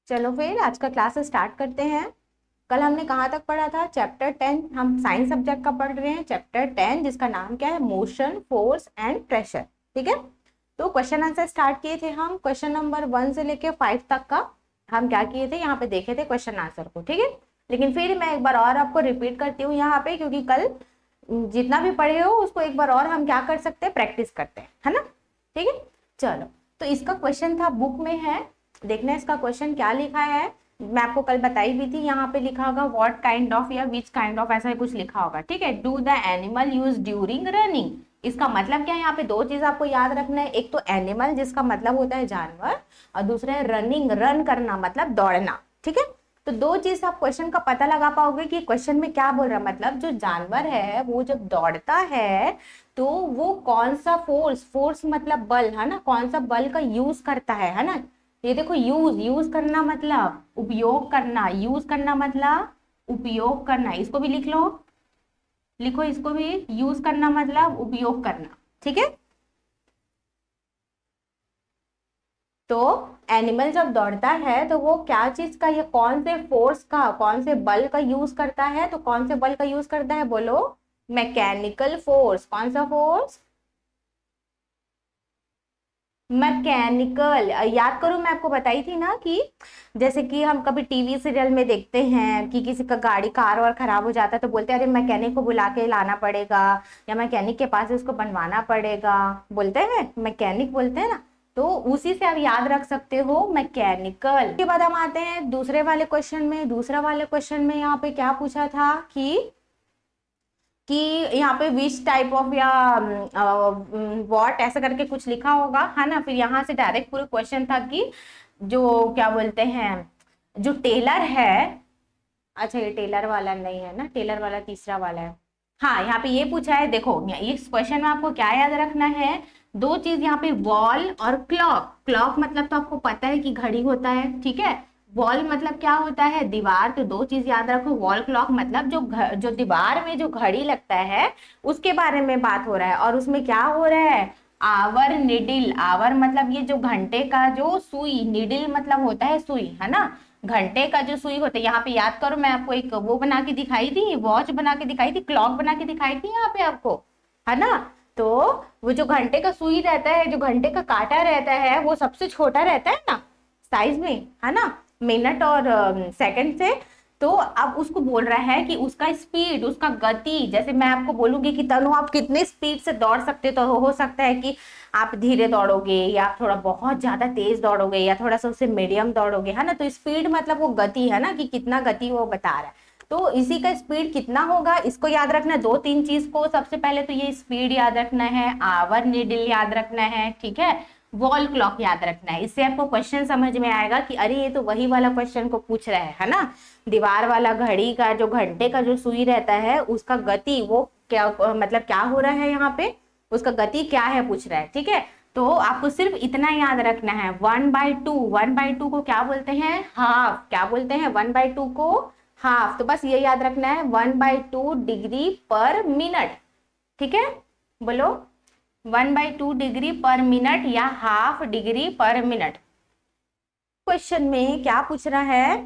चलो फिर आज का क्लास स्टार्ट करते हैं। कल हमने कहाँ तक पढ़ा था? चैप्टर 10। हम साइंस सब्जेक्ट का पढ़ रहे हैं, चैप्टर 10 जिसका नाम क्या है? Motion, force and pressure. ठीक है, तो क्वेश्चन आंसर स्टार्ट किए थे हम। क्वेश्चन नंबर 1 से लेके 5 तक का हम क्या किए थे, यहाँ पे देखे थे क्वेश्चन आंसर को। ठीक है, लेकिन फिर मैं एक बार और आपको रिपीट करती हूँ यहाँ पे, क्योंकि कल जितना भी पढ़े हो उसको एक बार और हम क्या कर सकते हैं, प्रैक्टिस करते हैं, है ना। ठीक है, चलो। तो इसका क्वेश्चन था, बुक में है, देखना इसका क्वेश्चन क्या लिखा है। मैं आपको कल बताई भी थी, यहाँ पे लिखा होगा व्हाट काइंड ऑफ या विच काइंड ऑफ, ऐसा कुछ लिखा होगा। ठीक है, do the animal use during running. इसका मतलब क्या है, यहाँ पे दो चीज आपको याद रखना है। एक तो एनिमल जिसका मतलब होता है जानवर, और दूसरा है रनिंग, रन करना मतलब दौड़ना। ठीक है, तो दो चीज आप क्वेश्चन का पता लगा पाओगे कि क्वेश्चन में क्या बोल रहा है। मतलब जो जानवर है वो जब दौड़ता है तो वो कौन सा फोर्स, फोर्स मतलब बल, है ना, कौन सा बल का यूज करता है ना। ये देखो, यूज, यूज करना मतलब उपयोग करना, यूज करना मतलब उपयोग करना। इसको भी लिख लो, लिखो इसको भी, यूज करना मतलब उपयोग करना। ठीक है, तो एनिमल जब दौड़ता है तो वो क्या चीज का, या कौन से फोर्स का, कौन से बल का यूज करता है। तो कौन से बल का यूज करता है, बोलो? Mechanical force. कौन सा फोर्स? मैकेनिकल। याद करो, मैं आपको बताई थी ना कि जैसे कि हम कभी टीवी सीरियल में देखते हैं कि किसी का गाड़ी, कार और खराब हो जाता है तो बोलते हैं अरे मैकेनिक को बुला के लाना पड़ेगा, या मैकेनिक के पास उसको बनवाना पड़ेगा, बोलते हैं मैकेनिक, बोलते हैं ना। तो उसी से आप याद रख सकते हो, मैकेनिकल। के बाद हम आते हैं दूसरे वाले क्वेश्चन में। दूसरा वाले क्वेश्चन में यहाँ पे क्या पूछा था कि यहाँ पे विच टाइप ऑफ या व्हाट ऐसा करके कुछ लिखा होगा, है ना। फिर यहाँ से डायरेक्ट पूरा क्वेश्चन था कि जो क्या बोलते हैं, जो टेलर है, अच्छा ये टेलर वाला नहीं है ना, टेलर वाला तीसरा वाला है। हाँ, यहाँ पे ये पूछा है, देखो इस क्वेश्चन में आपको क्या याद रखना है, दो चीज यहाँ पे, वॉल और क्लॉक। क्लॉक मतलब तो आपको पता है कि घड़ी होता है, ठीक है। वॉल मतलब क्या होता है, दीवार। तो दो चीज याद रखो, वॉल क्लॉक मतलब जो दीवार में जो घड़ी लगता है उसके बारे में बात हो रहा है। और उसमें क्या हो रहा है, आवर निडिल। आवर मतलब ये जो घंटे का जो सुई, निडिल मतलब होता है सुई, है ना। घंटे का जो सुई होता है, यहाँ पे याद करो, मैं आपको एक वो बना के दिखाई थी, वॉच बना के दिखाई थी, क्लॉक बना के दिखाई थी यहाँ पे आपको, है ना। तो वो जो घंटे का सुई रहता है, जो घंटे का कांटा रहता है, वो सबसे छोटा रहता है ना साइज में, है ना, मिनट और सेकंड से। तो अब उसको बोल रहा है कि उसका स्पीड, उसका गति, जैसे मैं आपको बोलूंगी कि तनु आप कितने स्पीड से दौड़ सकते, तो हो सकता है कि आप धीरे दौड़ोगे, या आप थोड़ा बहुत ज्यादा तेज दौड़ोगे, या थोड़ा सा उससे मीडियम दौड़ोगे, है ना। तो स्पीड मतलब वो गति, है ना, कि कितना गति वो बता रहा है। तो इसी का स्पीड कितना होगा, इसको याद रखना है। दो तीन चीज को, सबसे पहले तो ये स्पीड याद रखना है, आवर नीडल याद रखना है, ठीक है, वॉल क्लॉक याद रखना है। इससे आपको क्वेश्चन समझ में आएगा कि अरे ये तो वही वाला क्वेश्चन को पूछ रहा है ना। दीवार वाला घड़ी का जो घंटे का जो सुई रहता है उसका गति, वो क्या मतलब क्या हो रहा है यहाँ पे, उसका गति क्या है पूछ रहा है। ठीक है, तो आपको सिर्फ इतना याद रखना है, 1/2। 1/2 को क्या बोलते हैं, हाफ। क्या बोलते हैं 1/2 को, हाफ। तो बस ये याद रखना है, 1/2 डिग्री पर मिनट। ठीक है, बोलो, 1/2 डिग्री पर मिनट या हाफ डिग्री पर मिनट। क्वेश्चन में क्या पूछ रहा है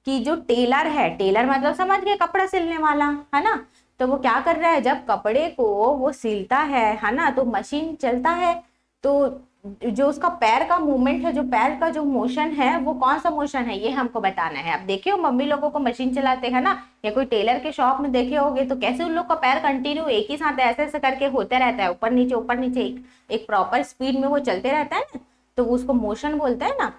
कि जो टेलर है, टेलर मतलब समझ गए, कपड़ा सिलने वाला, है ना। तो वो क्या कर रहा है, जब कपड़े को वो सिलता है ना, तो मशीन चलता है। तो जो उसका पैर का मूवमेंट है, जो पैर का जो मोशन है, वो कौन सा मोशन है, ये हमको बताना है। अब देखिए मम्मी लोगों को मशीन चलाते हैं ना, या कोई टेलर के शॉप में देखे होगे, तो कैसे उन लोग का पैर कंटिन्यू एक ही साथ ऐसे ऐसे करके होते रहता है, ऊपर नीचे एक प्रॉपर स्पीड में वो चलते रहता है ना, तो उसको मोशन बोलते हैं ना।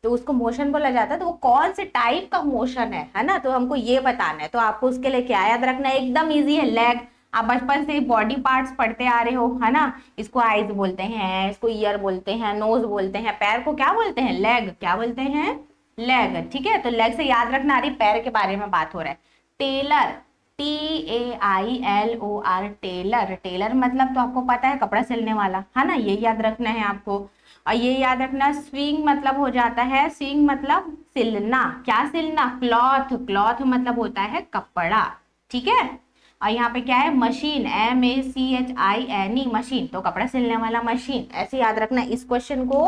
तो उसको मोशन बोला जाता है। तो वो कौन से टाइप का मोशन है ना, तो हमको ये बताना है। तो आपको उसके लिए क्या याद रखना है, एकदम इजी है, लेग। आप बचपन से बॉडी पार्ट्स पढ़ते आ रहे हो, है ना। इसको आईज बोलते हैं, इसको ईयर बोलते हैं, नोज बोलते हैं, पैर को क्या बोलते हैं, लेग। क्या बोलते हैं, लेग। ठीक है, तो लेग से याद रखना, आ रही पैर के बारे में बात हो रहा है। Taylor, TAILOR, Taylor. टेलर मतलब तो आपको पता है, कपड़ा सिलने वाला, है ना, ये याद रखना है आपको। और ये याद रखना, स्विंग मतलब हो जाता है, स्विंग मतलब सिलना। क्या सिलना, क्लॉथ। क्लॉथ मतलब होता है कपड़ा, ठीक है। और यहाँ पे क्या है, मशीन, MACHINE, मशीन, तो कपड़ा सिलने वाला मशीन, ऐसे याद रखना इस क्वेश्चन को।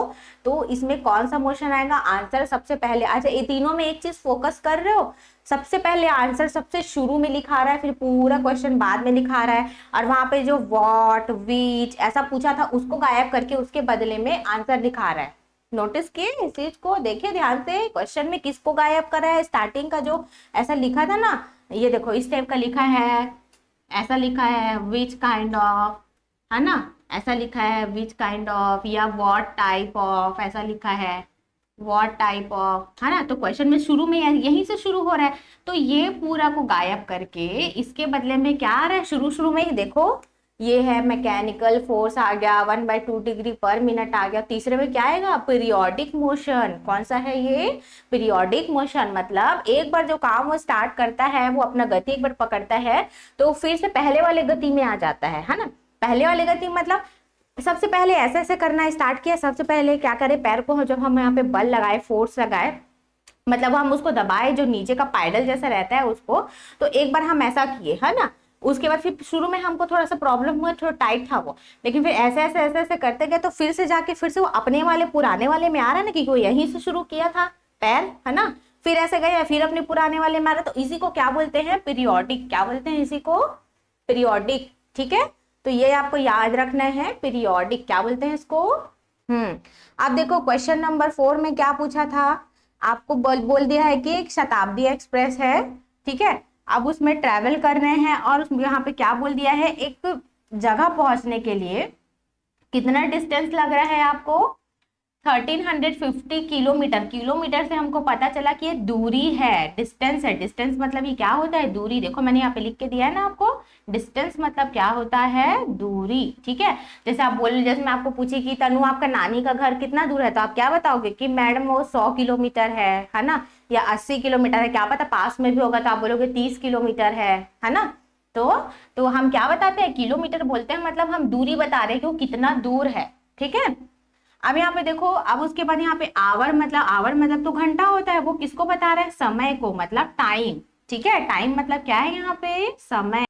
तो इसमें कौन सा मोशन आएगा, आंसर सबसे पहले। अच्छा, ये तीनों में एक चीज फोकस कर रहे हो, सबसे पहले आंसर सबसे शुरू में लिखा रहा है, फिर पूरा क्वेश्चन बाद में लिखा रहा है, और वहां पे जो व्हाट, व्हिच ऐसा पूछा था उसको गायब करके उसके बदले में आंसर लिखा रहा है। नोटिस किए इस चीज को, देखिए ध्यान से, क्वेश्चन में किसको गायब करा है, स्टार्टिंग का जो ऐसा लिखा था ना, ये देखो इस टाइप का लिखा है, ऐसा लिखा है विच काइंड ऑफ, है ना, ऐसा लिखा है विच काइंड ऑफ, या व्हाट टाइप ऑफ, ऐसा लिखा है व्हाट टाइप ऑफ, है ना। तो क्वेश्चन में शुरू में यहीं से शुरू हो रहा है, तो ये पूरा को गायब करके इसके बदले में क्या आ रहा है, शुरू शुरू में ही देखो ये है मैकेनिकल फोर्स आ गया, 1/2 डिग्री पर मिनट आ गया। तीसरे में क्या आएगा, पीरियोडिक मोशन। कौन सा है ये, पीरियोडिक मोशन, मतलब एक बार जो काम वो स्टार्ट करता है, वो अपना गति एक बार पकड़ता है तो फिर से पहले वाले गति में आ जाता है ना। पहले वाले गति मतलब सबसे पहले ऐसे ऐसे करना स्टार्ट किया, सबसे पहले क्या करें, पैर को जब हम यहाँ पे बल लगाए, फोर्स लगाए, मतलब हम उसको दबाए, जो नीचे का पैडल जैसा रहता है उसको, तो एक बार हम ऐसा किए, है ना। उसके बाद फिर शुरू में हमको थोड़ा सा प्रॉब्लम हुआ, थोड़ा टाइट था वो, लेकिन फिर ऐसे ऐसे ऐसे ऐसे करते गए तो फिर से जाके फिर से वो अपने वाले पुराने वाले में आ रहा है ना, क्योंकि वो यहीं से शुरू किया था पैर, है ना। फिर ऐसे गए, फिर अपने पुराने वाले में आ रहा, तो इसी को क्या बोलते हैं, पीरियोडिक। क्या बोलते हैं इसी को, पीरियोडिक। ठीक है, तो ये आपको याद रखना है, पीरियोडिक क्या बोलते हैं इसको। अब देखो क्वेश्चन नंबर 4 में क्या पूछा था, आपको बोल दिया है कि एक शताब्दी एक्सप्रेस है, ठीक है। अब उसमें ट्रैवल कर रहे हैं और उसमें यहाँ पे क्या बोल दिया है, एक जगह पहुंचने के लिए कितना डिस्टेंस लग रहा है आपको, 1350 किलोमीटर। किलोमीटर से हमको पता चला कि ये दूरी है, डिस्टेंस है। डिस्टेंस मतलब ये क्या होता है, दूरी। देखो मैंने यहाँ पे लिख के दिया है ना आपको, डिस्टेंस मतलब क्या होता है, दूरी। ठीक है, जैसे आप बोल, जैसे मैं आपको पूछी कि तनु आपका नानी का घर कितना दूर है, तो आप क्या बताओगे कि मैडम वो 100 किलोमीटर है ना, या 80 किलोमीटर है, क्या पता पास में भी होगा तो आप बोलोगे 30 किलोमीटर है ना। तो हम क्या बताते हैं, किलोमीटर बोलते हैं, मतलब हम दूरी बता रहे हैं कि वो कितना दूर है। ठीक है, अब यहाँ पे देखो, अब उसके बाद यहाँ पे आवर मतलब तो घंटा होता है, वो किसको बता रहा है, समय को, मतलब टाइम। ठीक है, टाइम मतलब क्या है यहाँ पे, समय।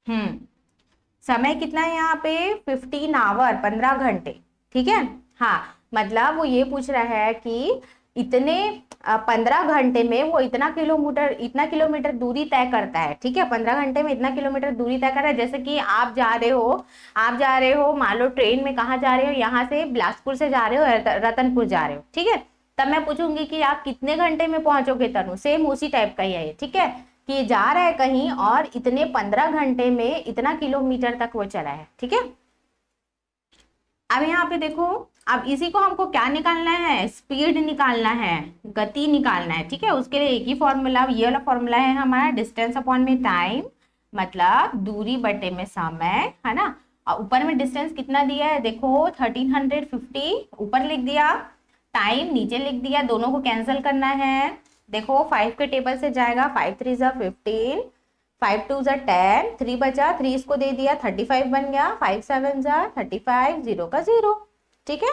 समय कितना है यहाँ पे, 15 आवर, 15 घंटे। ठीक है, हाँ, मतलब वो ये पूछ रहा है कि इतने 15 घंटे में वो इतना किलोमीटर दूरी तय करता है। ठीक है, 15 घंटे में इतना किलोमीटर दूरी तय कर रहा है। जैसे कि आप जा रहे हो, मान लो ट्रेन में, कहाँ जा रहे हो, यहाँ से बिलासपुर से जा रहे हो, रतनपुर जा रहे हो। ठीक है, तब मैं पूछूंगी कि आप कितने घंटे में पहुंचोगे तनु, सेम उसी टाइप का ही है ये। ठीक है, कि ये जा रहा है कहीं और इतने 15 घंटे में इतना किलोमीटर तक वो चला है। ठीक है, अब यहाँ पे देखो, अब इसी को हमको क्या निकालना है, स्पीड निकालना है, गति निकालना है। ठीक है, उसके लिए एक ही फॉर्मूला, ये वाला फॉर्मूला है हमारा, डिस्टेंस अपॉन में टाइम, मतलब दूरी बटे में समय, है ना। और ऊपर में डिस्टेंस कितना दिया है, देखो 1350 ऊपर लिख दिया, टाइम नीचे लिख दिया, दोनों को कैंसिल करना है। देखो 5 के टेबल से जाएगा, 5 3 ज़ा 15, 5 2 ज़ा 10, 3 बचा, 3 इसको दे दिया, 35 बन गया, 5 7 ज़ा 35, 0 का 0। ठीक है,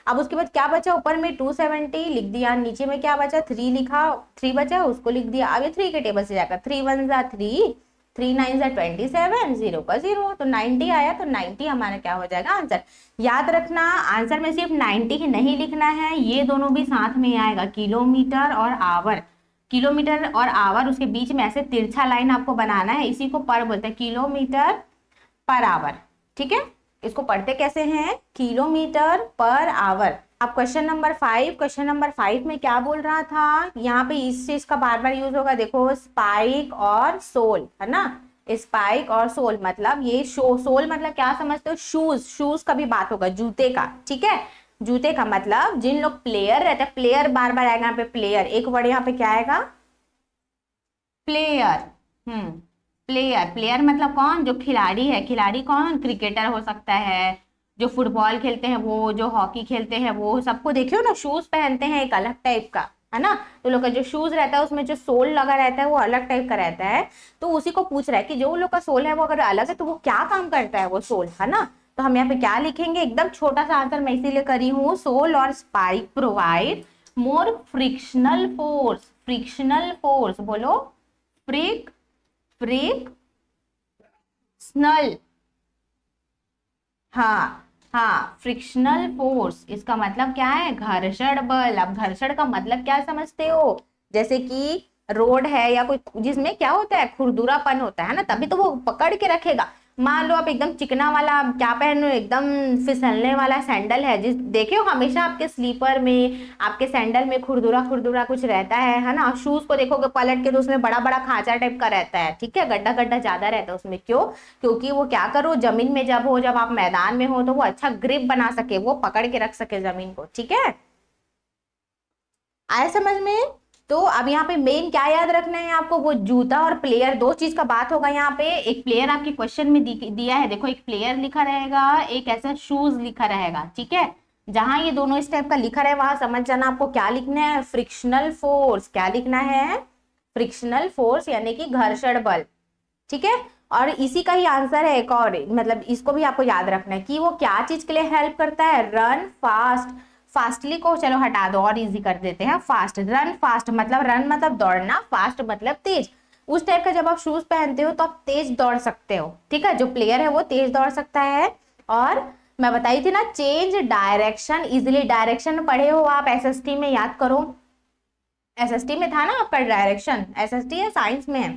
अब उसके बाद क्या बचा, ऊपर में 270 लिख दिया, नीचे में क्या बचा, 3 लिखा, 3 बचा उसको लिख दिया। अब ये 3 के टेबल से जाकर 3 1 ज़ा 3, 3 9 ज़ा 27, 0 का 0, तो 90 आया, तो 90 हमारा क्या हो जाएगा, आंसर। याद रखना, आंसर में सिर्फ 90 ही नहीं लिखना है, ये दोनों भी साथ में आएगा, किलोमीटर और आवर। किलोमीटर और आवर, उसके बीच में ऐसे तिरछा लाइन आपको बनाना है, इसी को पर बोलते हैं, किलोमीटर पर आवर। ठीक है, इसको पढ़ते कैसे हैं, किलोमीटर पर आवर। अब क्वेश्चन नंबर 5 में क्या बोल रहा था, यहाँ पे इस चीज का बार बार यूज होगा, देखो स्पाइक और सोल, है ना। स्पाइक और सोल मतलब ये सोल मतलब क्या समझते हो, शूज का भी बात होगा, जूते का। ठीक है, जूते का मतलब जिन लोग प्लेयर रहते हैं, प्लेयर बार बार आएगा यहाँ पे, प्लेयर एक वर्ड यहाँ पे क्या आएगा, प्लेयर। प्लेयर मतलब कौन, जो खिलाड़ी है। खिलाड़ी कौन, क्रिकेटर हो सकता है, जो फुटबॉल खेलते हैं वो, जो हॉकी खेलते हैं वो, सबको देखियो ना शूज पहनते हैं एक अलग टाइप का, है ना। तो लोग का जो शूज रहता है उसमें जो सोल लगा रहता है वो अलग टाइप का रहता है। तो उसी को पूछ रहा है कि जो लोग का सोल है वो अगर अलग है तो वो क्या काम करता है वो सोल, है ना। तो हम यहाँ पे क्या लिखेंगे, एकदम छोटा सा आंसर मैं इसीलिए करी हूँ, सोल और spike provide more frictional force बोलो, फ्रिक फ्रिक्शनल, हाँ हाँ, फ्रिक्शनल फोर्स, इसका मतलब क्या है, घर्षण बल। अब घर्षण का मतलब क्या समझते हो, जैसे कि रोड है या कोई जिसमें क्या होता है, खुरदुरापन होता है ना, तभी तो वो पकड़ के रखेगा। मान लो आप एकदम चिकना वाला क्या पहन रहे हो, एकदम फिसलने वाला सैंडल है, जिस देखे हो हमेशा आपके स्लीपर में, आपके सैंडल में खुरदुरा खुरदुरा कुछ रहता है ना। शूज को देखोगे पलट के तो उसमें बड़ा बड़ा खांचा टाइप का रहता है, ठीक है, गड्ढा गड्ढा ज्यादा रहता है उसमें, क्यों, क्योंकि वो क्या करो, जमीन में जब हो, जब आप मैदान में हो तो वो अच्छा ग्रिप बना सके, वो पकड़ के रख सके जमीन को, ठीक है। आए समझ में। तो अब यहाँ पे मेन क्या याद रखना है आपको, वो जूता और प्लेयर, दो चीज का बात होगा यहाँ पे। एक प्लेयर आपके क्वेश्चन में दिया है, देखो एक प्लेयर लिखा रहेगा, एक ऐसा शूज लिखा रहेगा, ठीक है। जहां ये दोनों इस टाइप का लिखा रहे वहां समझ जाना आपको क्या लिखना है, फ्रिक्शनल फोर्स। क्या लिखना है, फ्रिक्शनल फोर्स यानी कि घर्षण बल, ठीक है। और इसी का ही आंसर है एक और, मतलब इसको भी आपको याद रखना है कि वो क्या चीज के लिए हेल्प करता है, रन फास्ट। फास्टली को चलो हटा दो और इजी कर देते हैं, फास्ट, रन फास्ट मतलब, रन मतलब दौड़ना, फास्ट मतलब तेज। उस टाइप का जब आप शूज पहनते हो तो आप तेज दौड़ सकते हो, ठीक है, जो प्लेयर है वो तेज दौड़ सकता है। और मैं बताई थी ना, चेंज डायरेक्शन इजिली, डायरेक्शन पढ़े हो आप एसएसटी में, याद करो, एसएसटी में था ना आपका डायरेक्शन, एसएसटी या साइंस में है।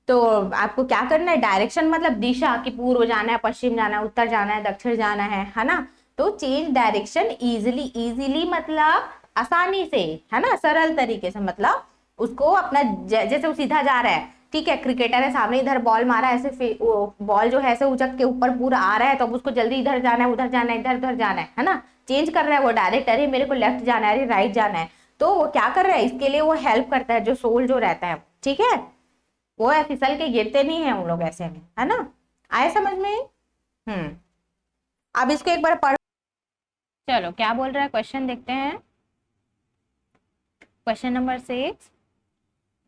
तो आपको क्या करना है, डायरेक्शन मतलब दिशा, कि पूर्व जाना है, पश्चिम जाना है, उत्तर जाना है, दक्षिण जाना है ना। तो चेंज डायरेक्शन इजीली, इजीली मतलब आसानी से, है ना, सरल तरीके से, मतलब उसको अपना जैसे वो सीधा जा रहा है, ठीक है, क्रिकेटर है सामने, इधर बॉल मारा है, ऐसे बॉल जो है ऐसे उचक के ऊपर पूरा आ रहा है, तो अब उसको जल्दी इधर जाना है, उधर जाना है, इधर उधर जाना है ना, चेंज कर रहा है वो डायरेक्ट, अरे मेरे को लेफ्ट जाना है, अरे राइट जाना है। तो वो क्या कर रहा है, इसके लिए वो हेल्प करता है, जो सोल जो रहता है, ठीक है, वो है फिसल के गिरते नहीं है हम लोग ऐसे में, है ना। आए समझ में। हम्म। अब इसको एक बार पढ़, चलो क्या बोल रहा है क्वेश्चन देखते हैं। Question number 6,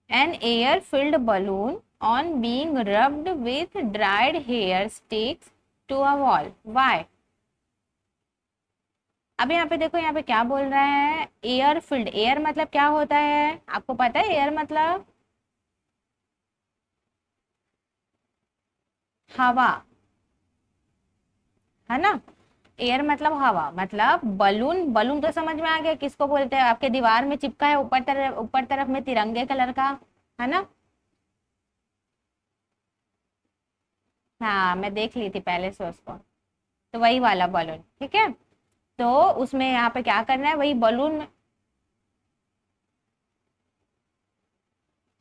an air filled balloon on being rubbed with dried hair sticks to a wall, why. अब यहाँ पे देखो, यहाँ पे क्या बोल रहा है, एयर फिल्ड, एयर मतलब क्या होता है, आपको पता है एयर मतलब हवा, है ना। एयर मतलब हवा, मतलब बलून, बलून तो समझ में आ गया किसको बोलते हैं, आपके दीवार में चिपका है ऊपर तरफ, ऊपर तरफ में तिरंगे कलर का, है ना। हाँ मैं देख ली थी पहले से उसको, तो वही वाला बलून, ठीक है। तो उसमें यहाँ पे क्या करना है, वही बलून में,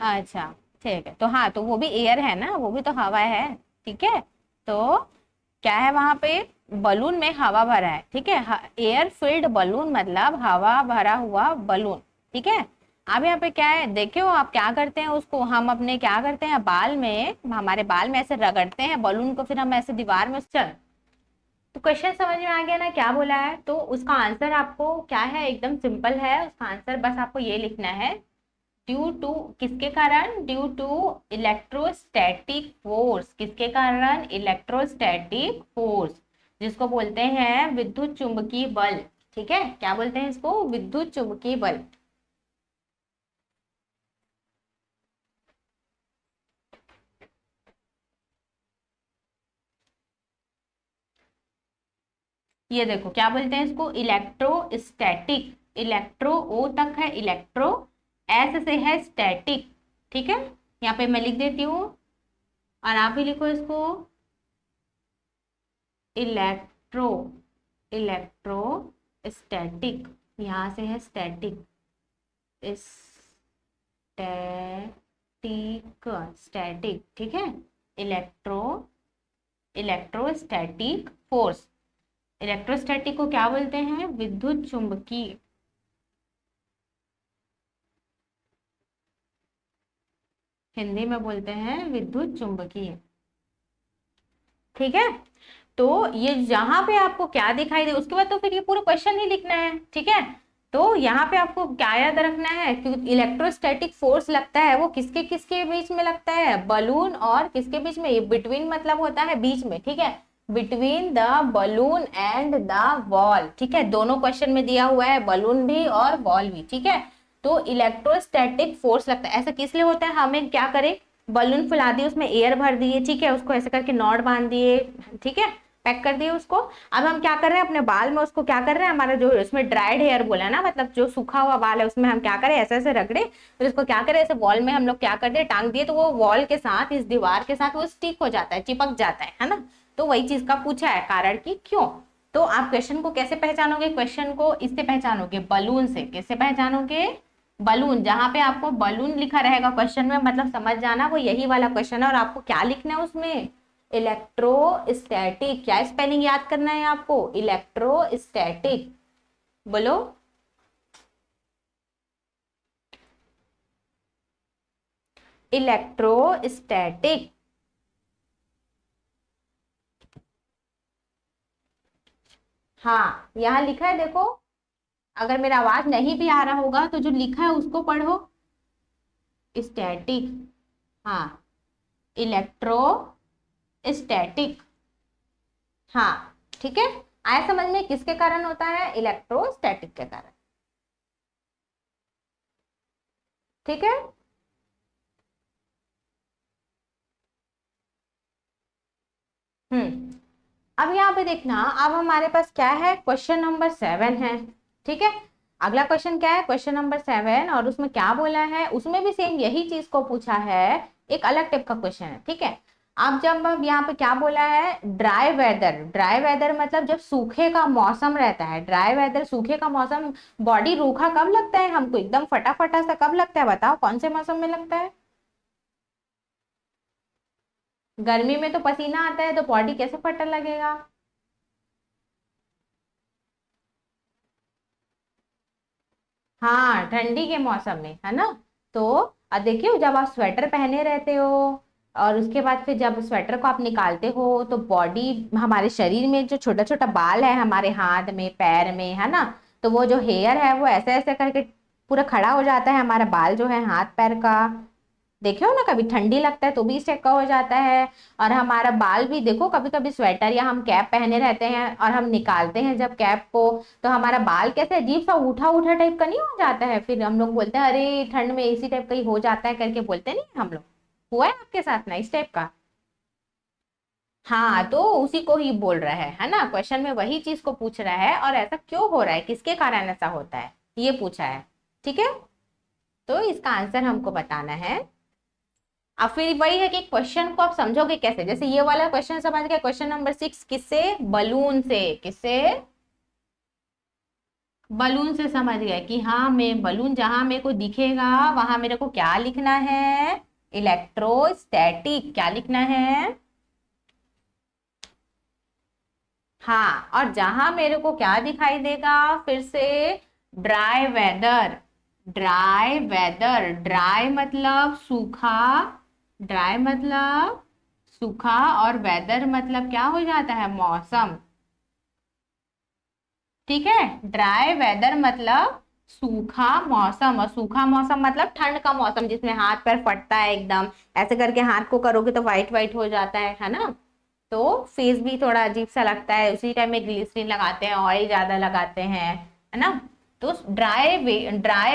अच्छा ठीक है, तो हाँ, तो वो भी एयर है ना, वो भी तो हवा है, ठीक है। तो क्या है वहां पे, बलून में हवा भरा है, ठीक है, एयर फिल्ड बलून मतलब हवा भरा हुआ बलून, ठीक है। अब यहाँ पे क्या है, देखियो आप क्या करते हैं, उसको हम अपने क्या करते हैं, बाल में, हमारे बाल में ऐसे रगड़ते हैं बलून को, फिर हम ऐसे दीवार में चल। तो क्वेश्चन समझ में आ गया ना क्या बोला है, तो उसका आंसर आपको क्या है, एकदम सिंपल है उसका आंसर, बस आपको ये लिखना है, ड्यू टू, किसके कारण, ड्यू टू इलेक्ट्रोस्टैटिक फोर्स, किसके कारण, इलेक्ट्रोस्टैटिक फोर्स, जिसको बोलते हैं विद्युत चुंबकीय बल, ठीक है, क्या बोलते हैं इसको, विद्युत चुंबकीय बल। ये देखो क्या बोलते हैं इसको, इलेक्ट्रोस्टैटिक, इलेक्ट्रो ओ तक है, इलेक्ट्रो, एस से है स्टैटिक, ठीक है। यहाँ पे मैं लिख देती हूँ और आप ही लिखो इसको, इलेक्ट्रो, इलेक्ट्रो स्टैटिक, यहाँ से है स्टैटिक, स्टैटिक, स्टैटिक, ठीक है, इलेक्ट्रो, इलेक्ट्रोस्टैटिक फोर्स, इलेक्ट्रोस्टैटिक को क्या बोलते हैं, विद्युत चुंबकीय, हिंदी में बोलते हैं विद्युत चुंबकीय, ठीक है। तो ये जहां पे आपको क्या दिखाई दे, उसके बाद तो फिर ये पूरा क्वेश्चन ही लिखना है, ठीक है। तो यहाँ पे आपको क्या याद रखना है, क्योंकि इलेक्ट्रोस्टैटिक फोर्स लगता है वो किसके किसके बीच में लगता है, बलून और किसके बीच में, बिटवीन मतलब होता है बीच में, ठीक है, between the balloon and the wall, ठीक है, दोनों क्वेश्चन में दिया हुआ है, बलून भी और वॉल भी, ठीक है। तो इलेक्ट्रोस्टैटिक फोर्स लगता है, ऐसा किस लिए होता है, हमें क्या करें, बलून फुला दिए, उसमें एयर भर दिए, ठीक है, उसको ऐसे करके नॉट बांध दिए, ठीक है, पैक कर दिए उसको। अब हम क्या कर रहे हैं, अपने बाल में उसको क्या कर रहे हैं, हमारा जो इसमें ड्राइड हेयर बोला ना, मतलब जो सूखा हुआ बाल है, उसमें हम क्या करें, ऐसे ऐसे रगड़े, फिर इसको क्या करें, ऐसे वॉल में हम लोग क्या कर दिए, टांग दिए, तो वो वॉल के साथ, इस दीवार के साथ वो स्टिक हो जाता है, चिपक जाता है ना। तो वही चीज का पूछा है कारण की क्यों। तो आप क्वेश्चन को कैसे पहचानोगे, क्वेश्चन को इससे पहचानोगे, बलून से। कैसे पहचानोगे, बलून, जहां पे आपको बलून लिखा रहेगा क्वेश्चन में, मतलब समझ जाना वो यही वाला क्वेश्चन है। और आपको क्या लिखना है उसमें, इलेक्ट्रोस्टैटिक। क्या स्पेलिंग याद करना है आपको, इलेक्ट्रोस्टैटिक, बोलो। इलेक्ट्रोस्टैटिक। हाँ, यहाँ लिखा है देखो, अगर मेरा आवाज नहीं भी आ रहा होगा तो जो लिखा है उसको पढ़ो, स्टैटिक। हाँ, इलेक्ट्रोस्टैटिक। हाँ, ठीक है, आया समझ में, किसके कारण होता है, इलेक्ट्रोस्टैटिक के कारण, ठीक है। अब यहाँ पे देखना, अब हमारे पास क्या है, क्वेश्चन नंबर 7 है, ठीक है। अगला क्वेश्चन क्या है, क्वेश्चन नंबर 7, और उसमें क्या बोला है, उसमें भी सेम यही चीज को पूछा है, एक अलग टाइप का क्वेश्चन है, ठीक है। अब यहाँ पे क्या बोला है, ड्राई वेदर। ड्राई वेदर मतलब जब सूखे का मौसम रहता है, ड्राई वेदर, सूखे का मौसम, बॉडी रूखा कब लगता है हमको, एकदम फटाफटा सा कब लगता है, बताओ कौन से मौसम में लगता है। गर्मी में तो पसीना आता है, तो बॉडी कैसे फटा लगेगा। हाँ, ठंडी के मौसम में, है ना। तो अब देखियो, जब आप स्वेटर पहने रहते हो, और उसके बाद फिर जब स्वेटर को आप निकालते हो, तो बॉडी, हमारे शरीर में जो छोटा छोटा बाल है, हमारे हाथ में, पैर में, है ना, तो वो जो हेयर है वो ऐसे ऐसे करके पूरा खड़ा हो जाता है, हमारा बाल जो है हाथ पैर का। देखे हो ना, कभी ठंडी लगता है तो भी इस टाइप का हो जाता है। और हमारा बाल भी देखो, कभी कभी स्वेटर या हम कैप पहने रहते हैं, और हम निकालते हैं जब कैप को, तो हमारा बाल कैसे अजीब सा उठा उठा टाइप का नहीं हो जाता है, फिर हम लोग बोलते हैं अरे ठंड में इसी टाइप का ही हो जाता है करके बोलते नहीं हम लोग। हुआ है आपके साथ ना इस टाइप का। हाँ, तो उसी को ही बोल रहा है ना, क्वेश्चन में वही चीज को पूछ रहा है, और ऐसा क्यों हो रहा है, किसके कारण ऐसा होता है, ये पूछा है, ठीक है। तो इसका आंसर हमको बताना है। अब फिर वही है कि क्वेश्चन को आप समझोगे कैसे, जैसे ये वाला क्वेश्चन समझ गए, क्वेश्चन नंबर 6 किससे, बलून से। किससे, बलून से समझ गए कि हाँ, मैं बलून जहां मेरे को दिखेगा वहां मेरे को क्या लिखना है, इलेक्ट्रोस्टैटिक। क्या लिखना है, हाँ, और जहां मेरे को क्या दिखाई देगा, फिर से, dry weather. Dry weather, dry मतलब सूखा, ड्राई मतलब सूखा, और वेदर मतलब क्या हो जाता है, मौसम, ठीक है। ड्राई वेदर मतलब सूखा मौसम, और सूखा मौसम मतलब ठंड का मौसम, जिसमें हाथ पैर फटता है एकदम, ऐसे करके हाथ को करोगे तो वाइट वाइट हो जाता है ना। तो फेस भी थोड़ा अजीब सा लगता है, उसी टाइम में ग्लिसरीन लगाते हैं, ऑयल ज्यादा लगाते हैं, है ना। तो ड्राई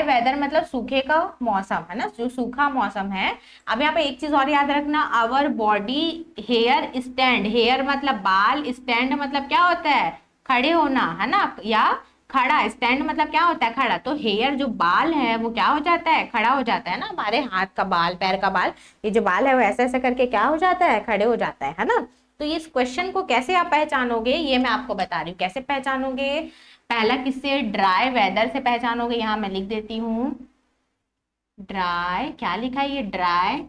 वेदर मतलब सूखे का मौसम, है ना, जो सूखा मौसम है। अब यहाँ पे एक चीज और याद रखना, our body hair stand. Hair मतलब बाल, स्टैंड मतलब क्या होता है, खड़े होना, है ना, या खड़ा। स्टैंड मतलब क्या होता है, खड़ा। तो हेयर जो बाल है वो क्या हो जाता है, खड़ा हो जाता है ना, हमारे हाथ का बाल, पैर का बाल, ये जो बाल है वो ऐसे ऐसे करके क्या हो जाता है, खड़े हो जाता है ना। तो इस क्वेश्चन को कैसे आप पहचानोगे, ये मैं आपको बता रही हूँ कैसे पहचानोगे। पहला किससे, ड्राई वेदर से पहचानोगे, यहां मैं लिख देती हूँ, ड्राई, क्या लिखा है ये, ड्राई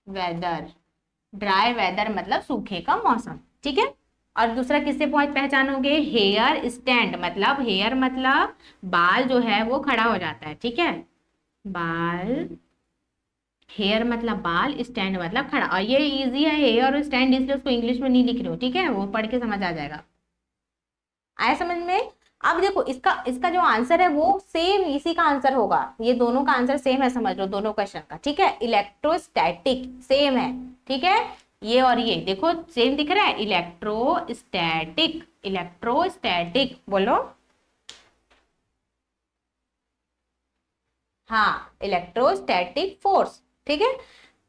वेदर। ड्राई वेदर मतलब सूखे का मौसम, ठीक है। और दूसरा किससे पहुंच पहचानोगे, हेयर स्टैंड, मतलब हेयर मतलब बाल जो है वो खड़ा हो जाता है, ठीक है। बाल, हेयर मतलब बाल, स्टैंड मतलब खड़ा। और ये इजी है, हेयर और स्टैंड, इसलिए उसको इंग्लिश में नहीं लिख रहे हो, ठीक है, वो पढ़ के समझ आ जाएगा। आया समझ में। अब देखो, इसका इसका जो आंसर है वो सेम इसी का आंसर होगा, ये दोनों का आंसर सेम है, समझ लो दोनों क्वेश्चन का, ठीक है। इलेक्ट्रोस्टैटिक सेम है, ठीक है। ये और ये देखो सेम दिख रहा है, इलेक्ट्रोस्टैटिक। इलेक्ट्रोस्टैटिक बोलो, हाँ, इलेक्ट्रोस्टैटिक फोर्स, ठीक है।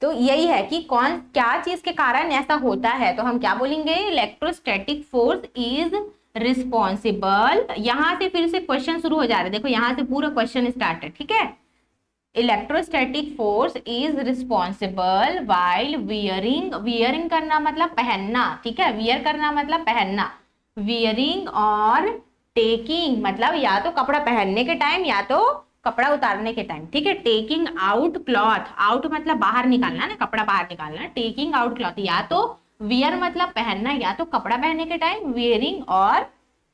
तो यही है कि कौन क्या चीज के कारण ऐसा होता है, तो हम क्या बोलेंगे, इलेक्ट्रोस्टैटिक फोर्स इज रिस्पॉन्सिबल। यहां से फिर से क्वेश्चन शुरू हो जा रहे हैं, देखो यहां से पूरा क्वेश्चन स्टार्ट है, ठीक है। Electrostatic force is responsible while wearing, wearing करना मतलब पहनना, ठीक है, वियर करना मतलब पहनना, वियरिंग और टेकिंग मतलब या तो कपड़ा पहनने के टाइम या तो कपड़ा उतारने के टाइम, ठीक है। टेकिंग आउट क्लॉथ, आउट मतलब बाहर निकालना ना, कपड़ा बाहर निकालना, टेकिंग आउट क्लॉथ या तो वियर मतलब पहनना या तो कपड़ा पहनने के टाइम, वियरिंग और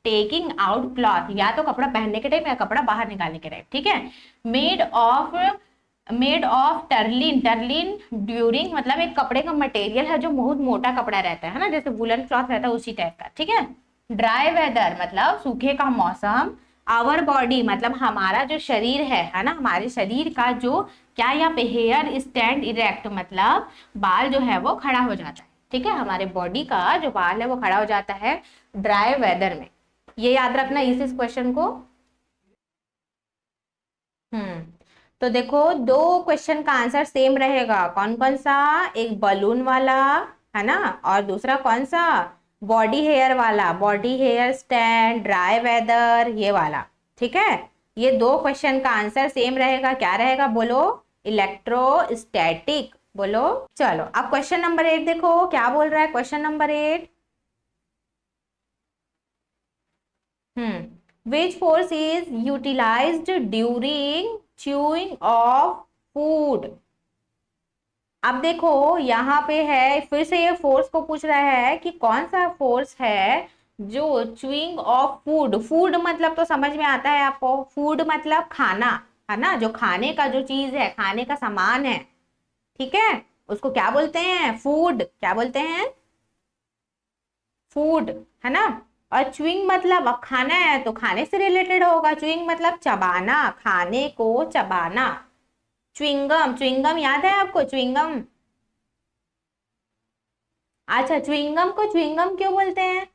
टेकिंग आउट क्लॉथ या तो कपड़ा पहनने के टाइम या कपड़ा बाहर निकालने के टाइम, ठीक है। मेड ऑफ टर्लिन, टर्लिन ड्यूरिंग मतलब एक कपड़े का मटेरियल है जो बहुत मोटा कपड़ा रहता है ना, जैसे वुलन क्लॉथ रहता है उसी टाइप का, ठीक है। ड्राई वेदर मतलब सूखे का मौसम, आवर बॉडी मतलब हमारा जो शरीर है ना, हमारे शरीर का जो क्या यहाँ पे हेयर स्टैंड इरेक्ट मतलब बाल जो है वो खड़ा हो जाता है, ठीक है, हमारे बॉडी का जो बाल है वो खड़ा हो जाता है ड्राई वेदर में। ये याद रखना इस क्वेश्चन को। हम्म। तो देखो दो क्वेश्चन का आंसर सेम रहेगा, कौन कौन सा, एक बलून वाला है ना, और दूसरा कौन सा, बॉडी हेयर वाला, body hair stand, dry weather, ये वाला, ठीक है। ये दो क्वेश्चन का आंसर सेम रहेगा, क्या रहेगा बोलो, इलेक्ट्रोस्टैटिक, बोलो। चलो अब क्वेश्चन नंबर 8 देखो क्या बोल रहा है, question number 8। Which force is utilized during chewing of food? अब देखो यहाँ पे है, फिर से ये फोर्स को पूछ रहा है कि कौन सा फोर्स है जो च्यूइंग ऑफ फूड, फूड मतलब तो समझ में आता है आपको, फूड मतलब खाना है ना, जो खाने का जो चीज है, खाने का सामान है, ठीक है, उसको क्या बोलते हैं, फूड, क्या बोलते हैं, फूड, है ना। और च्युइंग मतलब अब खाना है तो खाने से रिलेटेड होगा, च्युइंग मतलब चबाना, खाने को चबाना, च्युइंगम, च्युइंगम याद है आपको, च्युइंगम। अच्छा, च्युइंगम को च्युइंगम क्यों बोलते हैं,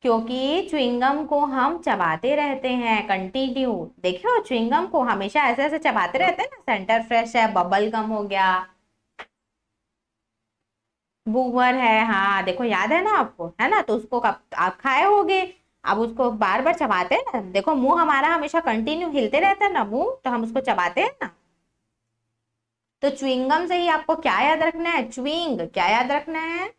क्योंकि च्युइंगम को हम चबाते रहते हैं कंटिन्यू, देखियो च्युइंगम को हमेशा ऐसे ऐसे चबाते रहते हैं ना, सेंटर फ्रेश है, बबल गम हो गया, बूमर है, हाँ देखो याद है ना आपको, है ना, तो उसको कब आप खाए होगे, अब उसको बार बार चबाते हैं ना, देखो मुंह हमारा हमेशा कंटिन्यू हिलते रहता है ना मुंह, तो हम उसको चबाते हैं ना। तो च्युइंगम से ही आपको क्या याद रखना है, च्युइंग, क्या याद रखना है,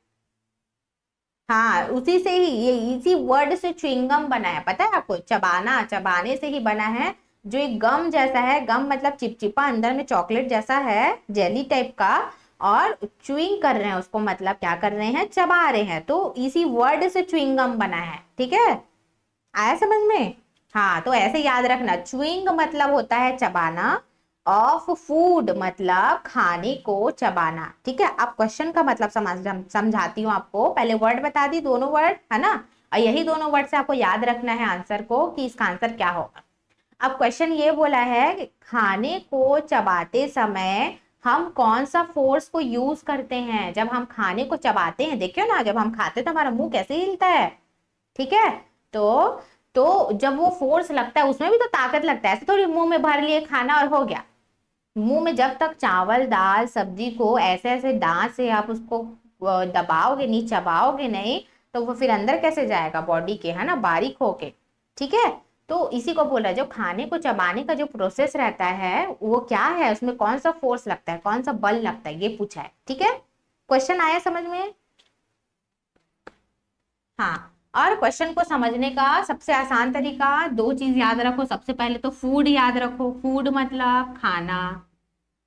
हाँ उसी से ही, ये इसी वर्ड से च्युइंगम बना है, पता है आपको, चबाना, चबाने से ही बना है। जो एक गम जैसा है, गम मतलब चिपचिपा अंदर में चॉकलेट जैसा है, जेली टाइप का, और च्युइंग कर रहे हैं उसको मतलब क्या कर रहे हैं, चबा रहे हैं, तो इसी वर्ड से च्युइंगम बना है, ठीक है, आया समझ में। हाँ तो ऐसे याद रखना, च्युइंग मतलब होता है चबाना, ऑफ फूड मतलब खाने को चबाना, ठीक है। अब क्वेश्चन का मतलब समझाती हूँ आपको, पहले वर्ड बता दी, दोनों वर्ड है ना, और यही दोनों वर्ड से आपको याद रखना है आंसर को कि इसका आंसर क्या होगा। अब क्वेश्चन ये बोला है कि खाने को चबाते समय हम कौन सा फोर्स को यूज करते हैं, जब हम खाने को चबाते हैं, देखियो ना जब हम खाते हैं तो हमारा मुंह कैसे हिलता है, ठीक है। तो जब वो फोर्स लगता है उसमें भी तो ताकत लगता है, ऐसे थोड़ी मुंह में भर लिए खाना और हो गया, मुंह में जब तक चावल दाल सब्जी को ऐसे ऐसे दांत से आप उसको दबाओगे नहीं, चबाओगे नहीं, तो वो फिर अंदर कैसे जाएगा बॉडी के, है ना, बारीक होके, ठीक है। तो इसी को बोला, जो खाने को चबाने का जो प्रोसेस रहता है वो क्या है, उसमें कौन सा फोर्स लगता है, कौन सा बल लगता है, ये पूछा है, ठीक है। क्वेश्चन आया समझ में। हाँ, और क्वेश्चन को समझने का सबसे आसान तरीका, दो चीज याद रखो, सबसे पहले तो फूड याद रखो, फूड मतलब खाना,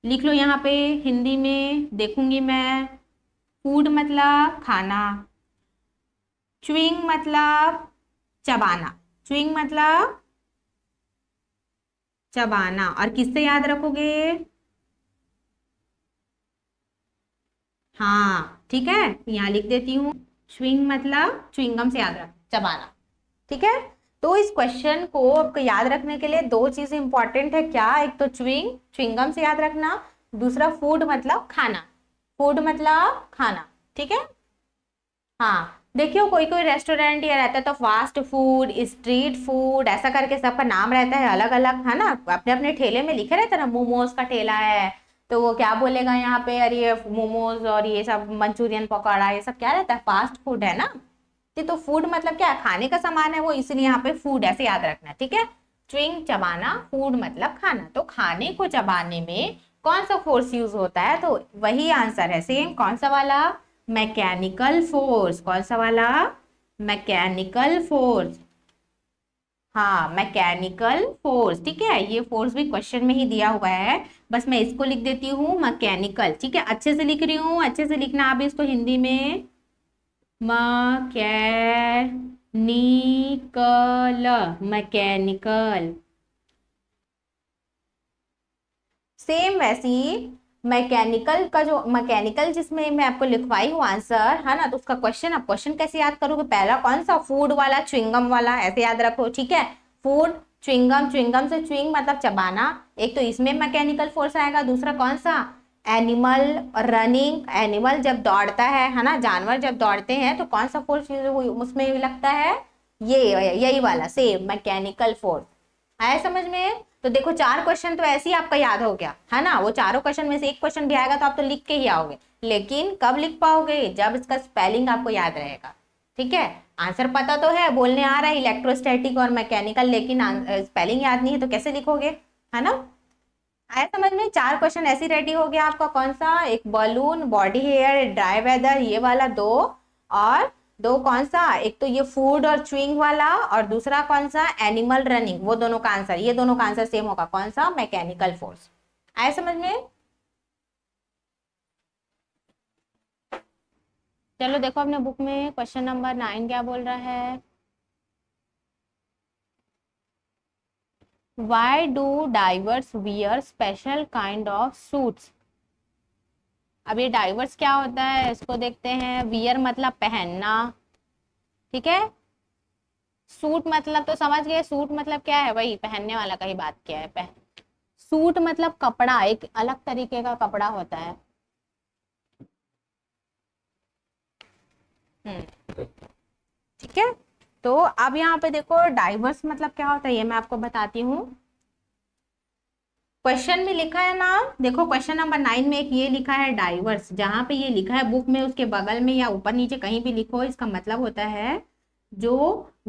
लिख लो यहाँ पे, हिंदी में देखूंगी मैं, फूड मतलब खाना, च्युइंग मतलब चबाना, च्युइंग मतलब चबाना, और किससे याद रखोगे, हाँ ठीक है, यहाँ लिख देती हूँ, च्युइंग मतलब च्युइंगम से याद रख, चबाना, ठीक है। तो इस क्वेश्चन को आपको याद रखने के लिए दो चीजें इंपॉर्टेंट है, क्या, एक तो च्युइंग, च्युइंगम से याद रखना, दूसरा फूड मतलब खाना, फूड मतलब खाना, ठीक है। हाँ, देखियो कोई कोई रेस्टोरेंट या रहता है तो फास्ट फूड, स्ट्रीट फूड ऐसा करके सबका नाम रहता है अलग अलग, है ना, अपने अपने ठेले में लिखे रहते हैं ना, मोमोज का ठेला है तो वो क्या बोलेगा यहाँ पे, अरे ये मोमोज और ये सब मंचूरियन पकौड़ा ये सब क्या रहता है, फास्ट फूड है ना। तो फूड मतलब क्या है, खाने का सामान है वो, इसलिए यहाँ पे फूड ऐसे याद रखना, ठीक है। च्युइंग चबाना, फूड मतलब खाना, तो खाने को चबाने में कौन सा फोर्स यूज होता है, तो वही आंसर है सेम, कौन सा वाला, मैकेनिकल फोर्स। कौन सा वाला, मैकेनिकल फोर्स। हाँ मैकेनिकल फोर्स, ठीक है, ये फोर्स भी क्वेश्चन में ही दिया हुआ है, बस मैं इसको लिख देती हूँ मैकेनिकल, ठीक है, अच्छे से लिख रही हूँ, अच्छे से लिखना आप इसको हिंदी में, मैकेनिकल, मैकेनिकल। सेम वैसी मैकेनिकल का जो मैकेनिकल जिसमें मैं आपको लिखवाई हूँ आंसर, है ना, तो उसका क्वेश्चन, आप क्वेश्चन कैसे याद करोगे, पहला कौन सा, फूड वाला, च्युइंगम वाला, ऐसे याद रखो, ठीक है। फूड, च्युइंगम, च्युइंगम से च्युइंग मतलब चबाना, एक तो इसमें मैकेनिकल फोर्स आएगा, दूसरा कौन सा, एनिमल, रनिंग, एनिमल जब दौड़ता है ना, जानवर जब दौड़ते हैं तो कौन सा फोर्स उसमें लगता है, ये यही वाला सेम मैकेनिकल फोर्स। आया समझ में। तो देखो 4 क्वेश्चन तो ऐसे ही आपका याद हो गया है ना, वो चारों क्वेश्चन में से एक क्वेश्चन भी आएगा तो आप तो लिख के ही आओगे, लेकिन कब लिख पाओगे, जब इसका स्पेलिंग आपको याद रहेगा, ठीक है। आंसर पता तो है, बोलने आ रहा है इलेक्ट्रोस्टैटिक और मैकेनिकल, लेकिन स्पेलिंग याद नहीं है तो कैसे लिखोगे, है ना। आया समझ में। 4 क्वेश्चन ऐसे रेडी हो गया आपका, कौन सा, एक balloon, body hair, dry weather, ये वाला दो, और दो कौन सा, एक तो ये फूड और च्युइंग वाला, और दूसरा कौन सा, एनिमल रनिंग, वो दोनों का आंसर, ये दोनों का आंसर सेम होगा, कौन सा, मैकेनिकल फोर्स। आया समझ में। चलो देखो अपने बुक में क्वेश्चन नंबर 9 क्या बोल रहा है, why do divers wear special kind of suits। अब ये डाइवर्स क्या होता है इसको देखते हैं, वियर मतलब पहनना, ठीक है, सूट मतलब तो समझ गए, सूट मतलब क्या है, वही पहनने वाला का ही बात किया है, सूट मतलब कपड़ा, एक अलग तरीके का कपड़ा होता है। ठीक है, तो अब यहाँ पे देखो डाइवर्स मतलब क्या होता है, ये मैं आपको बताती हूँ। क्वेश्चन में लिखा है ना, देखो क्वेश्चन नंबर 9 में एक ये लिखा है डाइवर्स, जहां पे ये लिखा है बुक में उसके बगल में या ऊपर नीचे कहीं भी लिखो, इसका मतलब होता है जो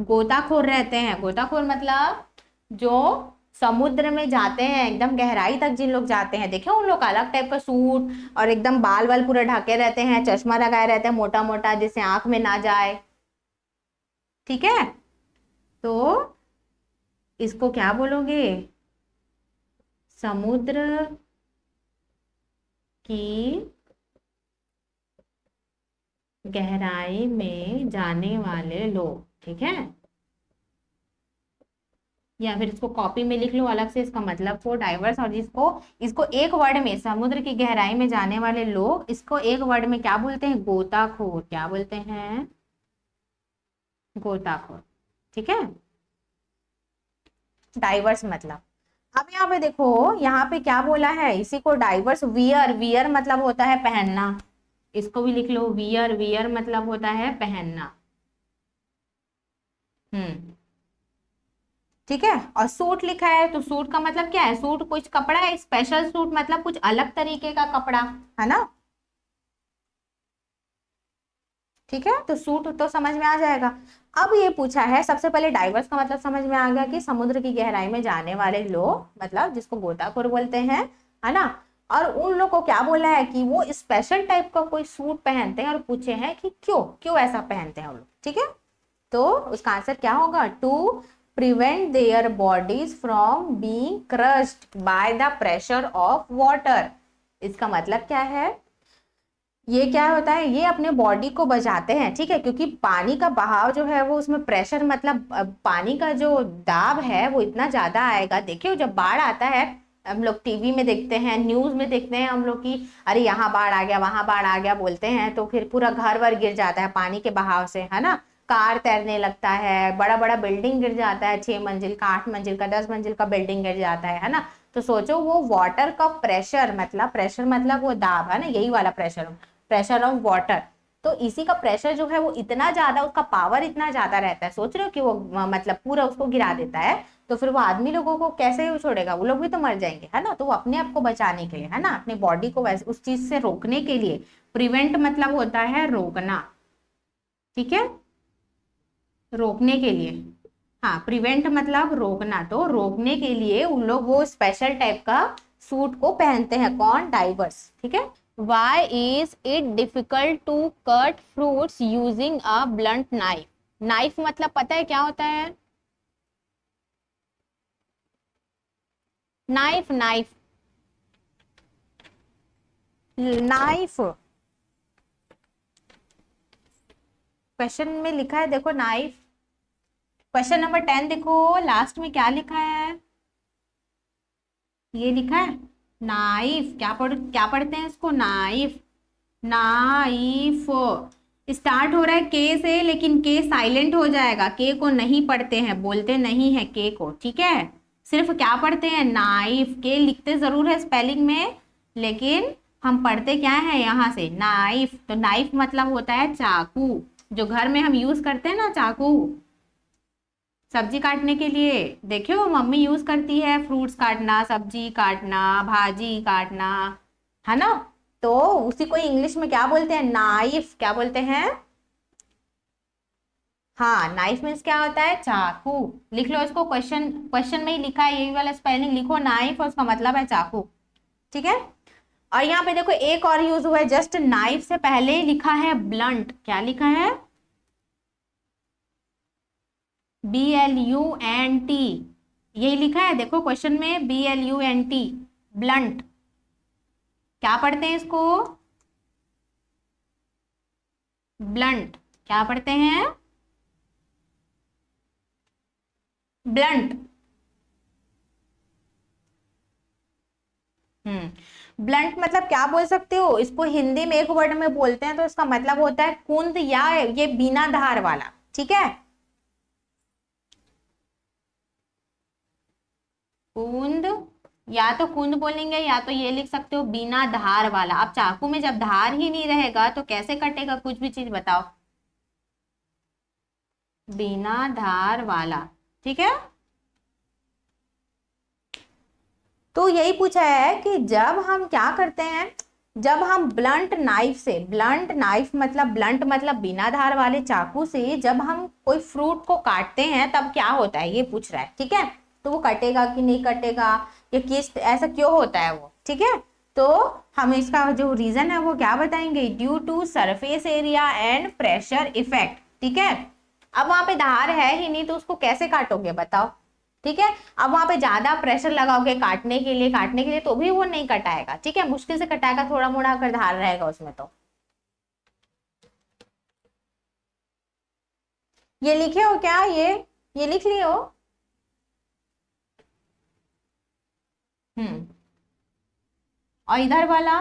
गोताखोर रहते हैं, गोताखोर मतलब जो समुद्र में जाते हैं, एकदम गहराई तक जिन लोग जाते हैं, देखे उन लोग का अलग टाइप का सूट, और एकदम बाल वाल पूरे ढके रहते हैं, चश्मा लगाए रहते हैं मोटा मोटा, जिससे आंख में ना जाए, ठीक है। तो इसको क्या बोलोगे, समुद्र की गहराई में जाने वाले लोग, ठीक है, या फिर इसको कॉपी में लिख लो अलग से, इसका मतलब को डाइवर्स, और इसको इसको एक वर्ड में, समुद्र की गहराई में जाने वाले लोग, इसको एक वर्ड में क्या बोलते हैं, गोताखोर, क्या बोलते हैं, गोताखोर, ठीक है, डाइवर्स मतलब। अब यहाँ पे देखो, यहाँ पे क्या बोला है, इसी को डाइवर्स, वियर, वियर मतलब होता है पहनना, इसको भी लिख लो, वियर, वियर मतलब होता है पहनना, ठीक है। और सूट लिखा है तो सूट का मतलब क्या है, सूट कुछ कपड़ा है, स्पेशल सूट मतलब कुछ अलग तरीके का कपड़ा, है ना, ठीक है, तो सूट तो समझ में आ जाएगा। अब ये पूछा है, सबसे पहले डाइवर्स का मतलब समझ में आ गया कि समुद्र की गहराई में जाने वाले लोग, मतलब जिसको गोताखोर बोलते हैं, है ना। और उन लोग को क्या बोला है कि वो स्पेशल टाइप का कोई सूट पहनते हैं, और पूछे हैं कि क्यों क्यों ऐसा पहनते हैं वो लोग, ठीक है। तो उसका आंसर क्या होगा, to prevent their bodies from being crushed by the pressure of water. इसका मतलब क्या है, ये क्या होता है, ये अपने बॉडी को बचाते हैं, ठीक है, क्योंकि पानी का बहाव जो है वो उसमें प्रेशर मतलब पानी का जो दाब है वो इतना ज्यादा आएगा, देखियो जब बाढ़ आता है, हम लोग टीवी में देखते हैं, न्यूज में देखते हैं हम लोग की, अरे यहाँ बाढ़ आ गया वहां बाढ़ आ गया बोलते हैं, तो फिर पूरा घर वर गिर जाता है पानी के बहाव से, है ना, कार तैरने लगता है, बड़ा बड़ा बिल्डिंग गिर जाता है, 6 मंजिल का, 8 मंजिल का, 10 मंजिल का बिल्डिंग गिर जाता है ना। तो सोचो वो वाटर का प्रेशर मतलब वो दाब है ना, यही वाला प्रेशर, प्रेशर ऑफ वाटर, तो इसी का प्रेशर जो है वो इतना ज्यादा, उसका पावर इतना ज्यादा रहता है, सोच रहे हो कि वो मतलब पूरा उसको गिरा देता है। तो फिर वो आदमी लोगों को कैसे छोड़ेगा, वो लोग भी तो मर जाएंगे, है ना। तो वो अपने आप को बचाने के लिए, है ना, अपने बॉडी को वैसे उस चीज से रोकने के लिए, प्रिवेंट मतलब होता है रोकना, ठीक है, रोकने के लिए। हाँ, प्रिवेंट मतलब रोकना, तो रोकने के लिए उन लोग वो स्पेशल टाइप का सूट को पहनते हैं, कौन, डाइवर्स, ठीक है। Why is it difficult to cut fruits using a blunt knife. Knife मतलब पता है क्या होता है? नाइफ, नाइफ, नाइफ, क्वेश्चन में लिखा है, देखो नाइफ। क्वेश्चन नंबर 10 देखो, लास्ट में क्या लिखा है, ये लिखा है नाइफ। क्या पढ़ते हैं इसको, नाइफ, नाइफ। स्टार्ट हो रहा है के से, लेकिन के साइलेंट हो जाएगा, के को नहीं पढ़ते हैं, बोलते नहीं है के को, ठीक है। सिर्फ क्या पढ़ते हैं, नाइफ। के लिखते जरूर है स्पेलिंग में, लेकिन हम पढ़ते क्या है यहाँ से, नाइफ। तो नाइफ मतलब होता है चाकू, जो घर में हम यूज करते हैं ना, चाकू सब्जी काटने के लिए। देखियो मम्मी यूज करती है, फ्रूट्स काटना, सब्जी काटना, भाजी काटना, है ना। तो उसी को इंग्लिश में क्या बोलते हैं, नाइफ। क्या बोलते हैं, हाँ, नाइफ मीन्स क्या होता है, चाकू। लिख लो इसको, क्वेश्चन क्वेश्चन में ही लिखा है, यही वाला स्पेलिंग लिखो, नाइफ, और उसका मतलब है चाकू, ठीक है। और यहाँ पे देखो एक और यूज हुआ है, जस्ट नाइफ से पहले लिखा है ब्लंट। क्या लिखा है, BLUNT, यही लिखा है, देखो क्वेश्चन में BLUNT, ब्लंट। क्या पढ़ते हैं इसको, ब्लंट। क्या पढ़ते हैं, ब्लंट। ब्लंट मतलब क्या बोल सकते हो इसको, हिंदी में एक वर्ड में बोलते हैं तो इसका मतलब होता है कुंद, या ये बिना धार वाला, ठीक है। कुंद, या तो कुंद बोलेंगे, या तो ये लिख सकते हो बिना धार वाला। अब चाकू में जब धार ही नहीं रहेगा तो कैसे कटेगा कुछ भी चीज, बताओ, बिना धार वाला, ठीक है। तो यही पूछा है कि जब हम क्या करते हैं, जब हम ब्लंट नाइफ से, ब्लंट नाइफ मतलब, ब्लंट मतलब बिना धार वाले चाकू से जब हम कोई फ्रूट को काटते हैं तब क्या होता है, ये पूछ रहा है, ठीक है। तो वो कटेगा कि नहीं कटेगा, या किस, ऐसा क्यों होता है वो, ठीक है। तो हम इसका जो रीजन है वो क्या बताएंगे, due to surface area and pressure effect, ठीक है। अब वहां पे धार है ही नहीं तो उसको कैसे काटोगे, बताओ, ठीक है। अब वहां पे ज्यादा प्रेशर लगाओगे काटने के लिए तो भी वो नहीं कटाएगा, ठीक है, मुश्किल से कटाएगा, थोड़ा मोड़ा अगर धार रहेगा उसमें तो। ये लिखे हो क्या, ये लिख लिए हो। हम्म, और इधर वाला